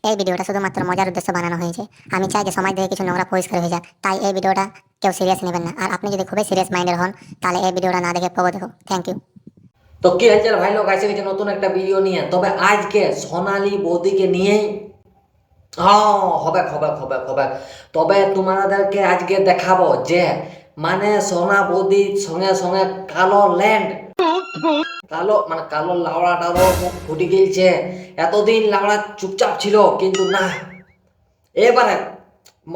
এই ভিডিওটা শুধুমাত্র মজার উদ্দেশ্যে বানানো হয়েছে। আমি চাই যে সমাজ থেকে কিছু নোংরা পরিষ্কার হয়ে যাক, তাই এই ভিডিওটা কেউ সিরিয়াস নেবেন না। আর আপনি যদি খুবই সিরিয়াস মাইন্ডের হন তাহলে এই ভিডিওটা না দেখে পগো দেখো। Thank you. তো কি হালচাল ভাই লোক, আসে গেছে নতুন একটা ভিডিও নিয়ে। তবে আজকে সোনালী বৌদিকে নিয়েই হবে হবে হবে হবে। তবে তোমাদেরকে আজকে দেখাবো যে মানে সোনা বৌদির সঙ্গে সঙ্গে কালো ল্যান্ড, কালো মানে কালো লাউড়াটারও মুখ ফুটে গেছে। এতদিন লাউড়া চুপচাপ ছিল, কিন্তু না এবারে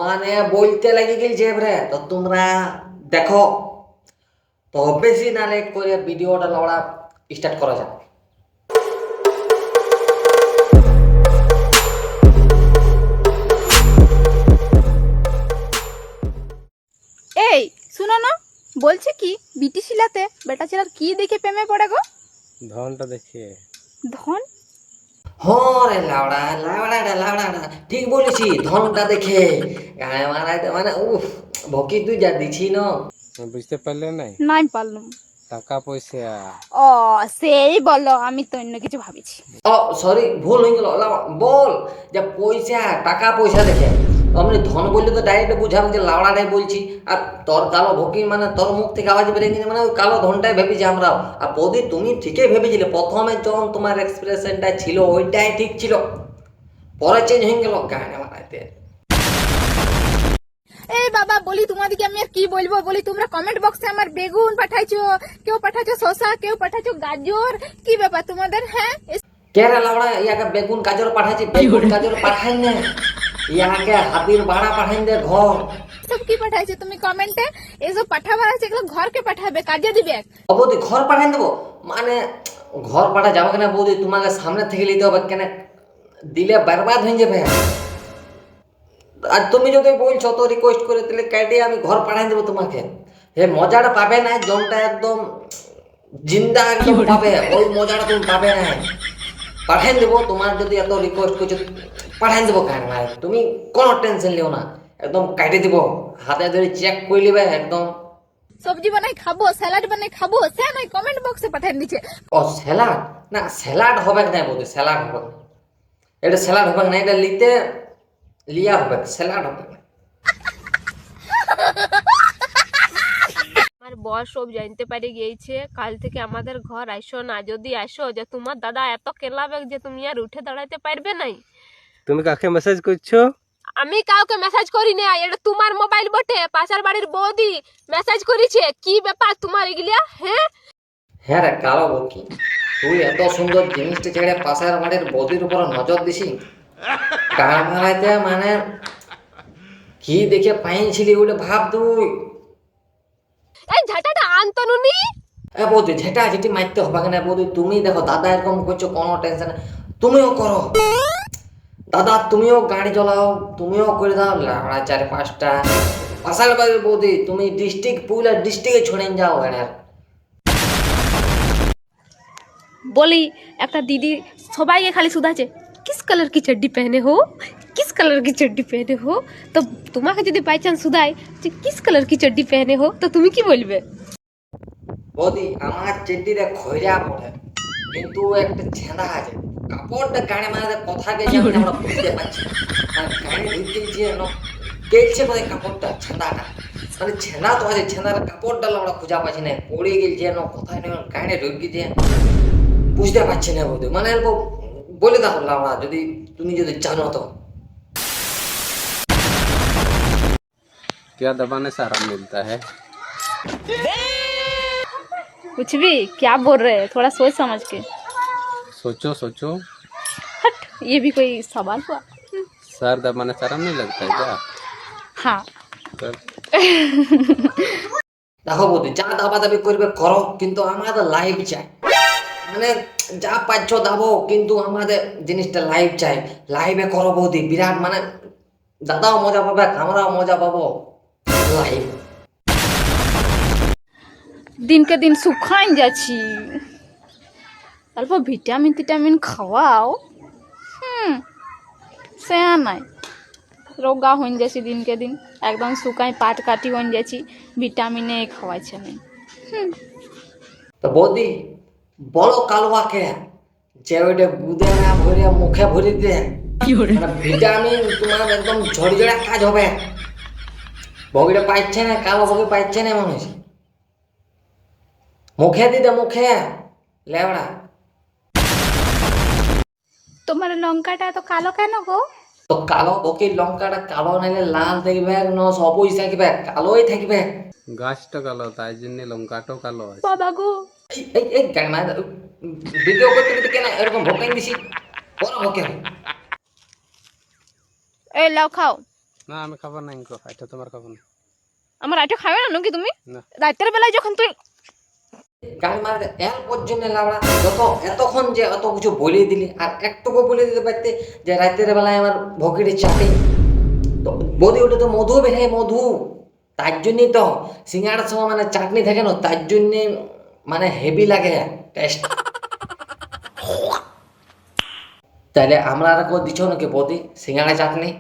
মানে বলতে লেগে গেছে এবারে। তো তোমরা দেখো, তো বেশি না লেট করে ভিডিওটা লাউড়া স্টার্ট করা যাক। এই শুনো না, বলছে কি বিটি শিলাতে বেটা ছেলের কি দেখে প্রেমে পড়ে গো? ধনটা দেখে। ধন? হরে লাউড়া লাউড়াটা লাউড়াটা ঠিক বলেছি, ধনটা দেখে গায়ে মারাইতে মানে উফ ভকি তুই যা দিছি না। বুঝতে পারলে নাই? নাই পারলাম। টাকা পয়সা। ও সেই বলো, আমি তো অন্য কিছু ভাবিছি। ও সরি, ভুল হয়ে গেল। বল যে পয়সা, টাকা পয়সা দেখে। আমি ধন বললে তো ডাইরেক্ট বুঝাবো যে লাউড়াটাই বলছি। আর তোর কালো ভকি মানে তোর মুখ থেকে আওয়াজ বেরিয়ে গেছে মানে ওই কালো ধনটাই ভেবেছি আমরাও। আর বৌদি তুমি ঠিকই ভেবেছিলে, প্রথমে যখন তোমার এক্সপ্রেশনটা ছিল ওইটাই ঠিক ছিল, পরে চেঞ্জ হয়ে গেল গায়ে মারাইতে। এই বাবা বলি তোমাদেরকে আমি আর কি বলবো, বলি তোমরা কমেন্ট বক্সে আমার বেগুন পাঠাইছো, কেউ পাঠাইছো শসা, কেউ পাঠাইছো গাজর। কি ব্যাপার তোমাদের? হ্যাঁ কেরে লাউড়া ইয়াকে বেগুন গাজর পাঠাইছি? বেগুন গাজর পাঠাই না, ইয়াকে হাতির বাড়া পাঠাই দে ঘর। সব কি পাঠাইছো তুমি কমেন্টে? এসব পাঠাবার আছে, এগুলো ঘরকে পাঠাবে, কাজে দিবে। বৌদি ঘর পাঠাই দেবো মানে ঘর পাঠা যাবো কেনা বৌদি? তোমাকে সামনে থেকে নিতে হবে কেন? দিলে বরবাদ হয়ে যাবে। আর তুমি যদি বলছো তো রিকোয়েস্ট করে তাহলে কেটে আমি ঘর পাঠাই দেবো তোমাকে। হে মজাটা পাবে না, জমটা একদম জিন্দা একদম পাবে, ওই মজাটা তুমি পাবে না। পাঠাই দেবো, তোমার যদি এত রিকোয়েস্ট করছো পাঠাই দেবো। কেন ভাই তুমি কোনো টেনশন লিও না, একদম কাটে দিব, হাতে ধরে চেক করে নেবে একদম। সবজি বানাই খাবো, স্যালাড বানাই খাবো, সে নাই কমেন্ট বক্সে পাঠাই দিচ্ছে। ও স্যালাড? না স্যালাড হবে না বৌদি, স্যালাড হবে না। এটা স্যালাড হবে না, এটা লিয়া হবে, স্যালাড হবে না। আমার বর সব জানতে পারে গিয়েছে, কাল থেকে আমাদের ঘর আইসো না। যদি আসো যে তোমার দাদা এত কেলাবে যে তুমি আর উঠে দাঁড়াইতে পারবে নাই। তুমি কাকে মেসেজ করছো? আমি কাউকে মেসেজ করি না, এটা তোমার মোবাইল বটে। পাশের বাড়ির বৌদি মেসেজ করেছে। কি ব্যাপার তোমার এগুলিয়া? হ্যাঁ হ্যাঁ রে কালো বকি, তুই এত সুন্দর জিনিসটা ছেড়ে পাশের বাড়ির বৌদির উপর নজর দিছি? গান মারাইতে মানে কি দেখে পাইছিলি ওটা ভাব তুই। এই ঝাঁটাটা আনতনুনি। এ বৌদি ঝেটা ঝেটি মারতে হবে না বৌদি। তুমি দেখো দাদা এরকম করছো, কোনো টেনশন, তুমিও করো দাদা, তুমিও গাড়ি চালাও, তুমিও করে দাও লাড়া 4-5টা। পাশাল বাড়ির বৌদি তুমি ডিস্ট্রিক্ট পুরো ডিস্ট্রিক্টে ছড়ে যাও এনার। বলি একটা দিদি সবাইকে খালি শুধাচ্ছে কিস কালার কি চड्डी पहने हो, किस कलर की चड्डी पहने हो। তো তোমাকে যদি বাই চান্স শুধাই যে কিস কালার কি চड्डी पहने हो, তো তুমি কি বলবে? বৌদি আমার চেটিটা খইরা পড়ে, কিন্তু একটা ছেঁদা আছে। কাপড়টা গাড়ি মারাতে কথা কে জানি আমরা বুঝতে পারছি না। আর গাড়ি ঢুকে যে গেলছে কোথায় কাপড়টা, ছেঁদাটা মানে ছেঁদা তো আছে, ছেঁদার কাপড়টা আমরা খুঁজা পাচ্ছি না, পড়ে গেছে না কোথায় নেই, গাড়ি ঢুকে যে বুঝতে পারছি না বৌদি। মানে অল্প বলে দাও লাউড়া, যদি তুমি যদি জানো তো। क्या दबाने से आराम मिलता है? कुछ भी क्या बोल रहे हैं, थोड़ा सोच समझ के। सोचो सोचो। हट, ये भी कोई सवाल हुआ? सर दबाने से आराम नहीं लगता है क्या? हाँ तो দেখো বৌদি যা দাবা দাবি করবে করো, কিন্তু আমাদের লাইভ চাই। মানে যা পাচ্ছ দাবো, কিন্তু আমাদের জিনিসটা লাইভ চাই। লাইভে করো বৌদি, বিরাট মানে দাদাও মজা পাবে, আমরাও মজা পাবো লাইভ। दिन के दिन শুকাই যাচ্ছি, অল্প ভিটামিন টিটামিন খাওয়াও। সে নাই রোগা হয়ে যাচ্ছি দিনকে দিন, একদম শুকাই পাট কাটি হয়ে যাচ্ছি, ভিটামিনে খাওয়াইছে না। তো বৌদি বলো কালুয়াকে যে ওইটা গুদে না ভরে মুখে ভরে দে, মানে ভিটামিন তোমার একদম ঝড়ঝড়া কাজ হবে। বগিটা পাইছে না, কালো বগি পাইছে না মানুষ। মুখে দিতে মুখে লেবড়া। তোমার লঙ্কাটা এত কালো কেন গো? তো কালো বগির লঙ্কাটা কালো নাইলে লাল থাকবে না, সবুজ থাকবে, কালোই থাকবে। গাছটা কালো তাই জন্য লঙ্কাটাও কালো আছে। বাবা গো, এই গাড়ি মার ভিডিও করতে করতে কেন এরকম ভোকাই দিছি? বড় ভোকে এই লাও খাও। না আমি খাবো না, ইনকো এটা তোমার খাবো না। আমার আইটা খাবে না নাকি তুমি? না। রাতের বেলায় যখন তুই গাড়ি মারতে এর পর্যন্ত লাউড়া যত এতক্ষণ যে এত কিছু বলে দিলি আর একটুকু বলে দিতে পারতে যে রাতের বেলায় আমার ভকিটি চাটে। তো বৌদি ওটা তো মধু বেরে মধু, তার জন্যই তো সিঙ্গাড়ার সময় মানে চাটনি থাকে না, তার জন্যে মানে হেভি লাগে টেস্ট। তাহলে আমরা আর কেউ দিচ্ছ নাকি বৌদি সিঙ্গাড়া চাটনি?